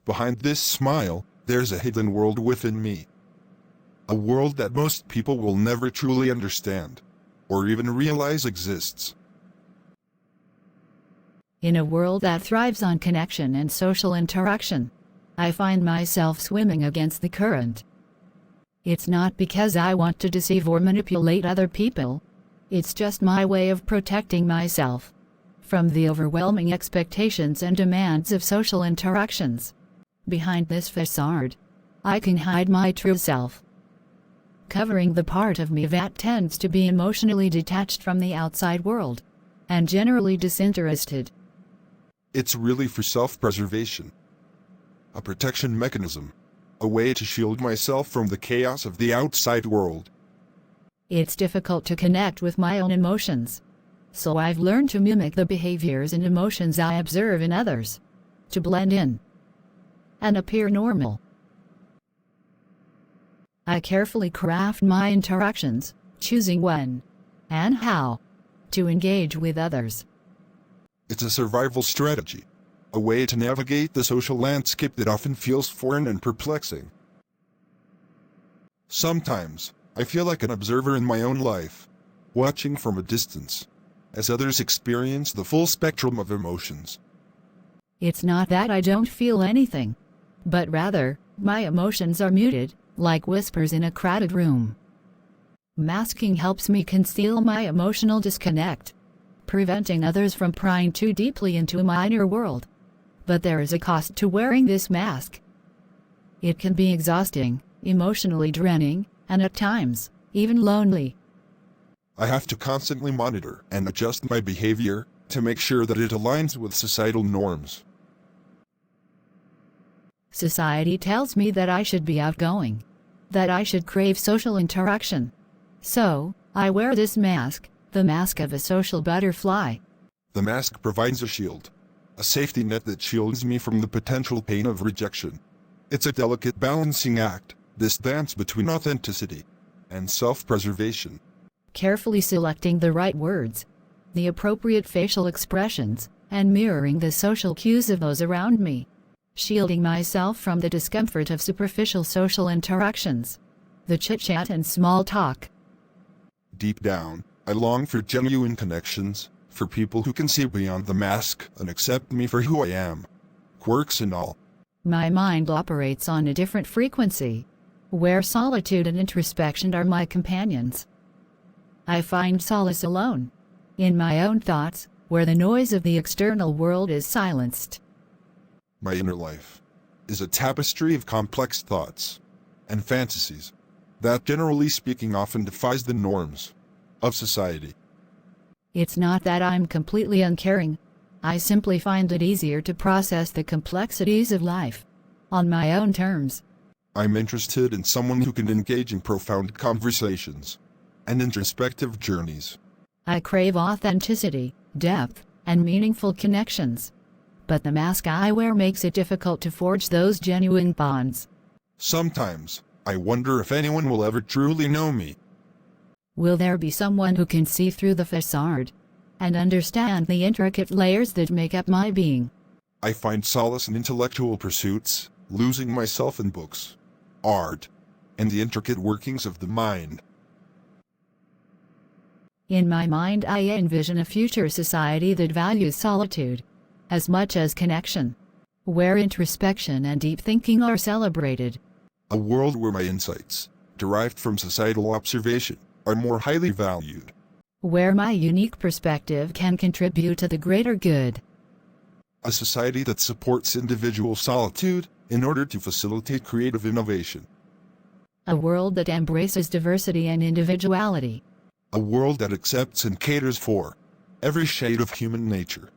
Behind this smile, there's a hidden world within me. A world that most people will never truly understand, or even realize exists. In a world that thrives on connection and social interaction, I find myself swimming against the current. It's not because I want to deceive or manipulate other people. It's just my way of protecting myself from the overwhelming expectations and demands of social interactions. Behind this facade, I can hide my true self, covering the part of me that tends to be emotionally detached from the outside world and generally disinterested. It's really for self-preservation. A protection mechanism. A way to shield myself from the chaos of the outside world. It's difficult to connect with my own emotions, so I've learned to mimic the behaviors and emotions I observe in others, to blend in and appear normal. I carefully craft my interactions, choosing when and how to engage with others. It's a survival strategy. A way to navigate the social landscape that often feels foreign and perplexing. Sometimes, I feel like an observer in my own life, watching from a distance, as others experience the full spectrum of emotions. It's not that I don't feel anything, but rather, my emotions are muted, like whispers in a crowded room. Masking helps me conceal my emotional disconnect, preventing others from prying too deeply into my inner world. But there is a cost to wearing this mask. It can be exhausting, emotionally draining, and at times, even lonely. I have to constantly monitor and adjust my behavior to make sure that it aligns with societal norms. Society tells me that I should be outgoing, that I should crave social interaction. So, I wear this mask, the mask of a social butterfly. The mask provides a shield. A safety net that shields me from the potential pain of rejection. It's a delicate balancing act, this dance between authenticity and self-preservation. Carefully selecting the right words, the appropriate facial expressions, and mirroring the social cues of those around me. Shielding myself from the discomfort of superficial social interactions, the chit-chat and small talk. Deep down, I long for genuine connections, for people who can see beyond the mask and accept me for who I am, quirks and all. My mind operates on a different frequency, where solitude and introspection are my companions. I find solace alone, in my own thoughts, where the noise of the external world is silenced. My inner life is a tapestry of complex thoughts and fantasies that, generally speaking, often defies the norms of society. It's not that I'm completely uncaring. I simply find it easier to process the complexities of life on my own terms. I'm interested in someone who can engage in profound conversations and introspective journeys. I crave authenticity, depth, and meaningful connections. But the mask I wear makes it difficult to forge those genuine bonds. Sometimes, I wonder if anyone will ever truly know me. Will there be someone who can see through the facade and understand the intricate layers that make up my being? I find solace in intellectual pursuits, losing myself in books, art, and the intricate workings of the mind. In my mind, I envision a future society that values solitude as much as connection, where introspection and deep thinking are celebrated. A world where my insights, derived from societal observation, are more highly valued. Where my unique perspective can contribute to the greater good. A society that supports individual solitude in order to facilitate creative innovation. A world that embraces diversity and individuality. A world that accepts and caters for every shade of human nature.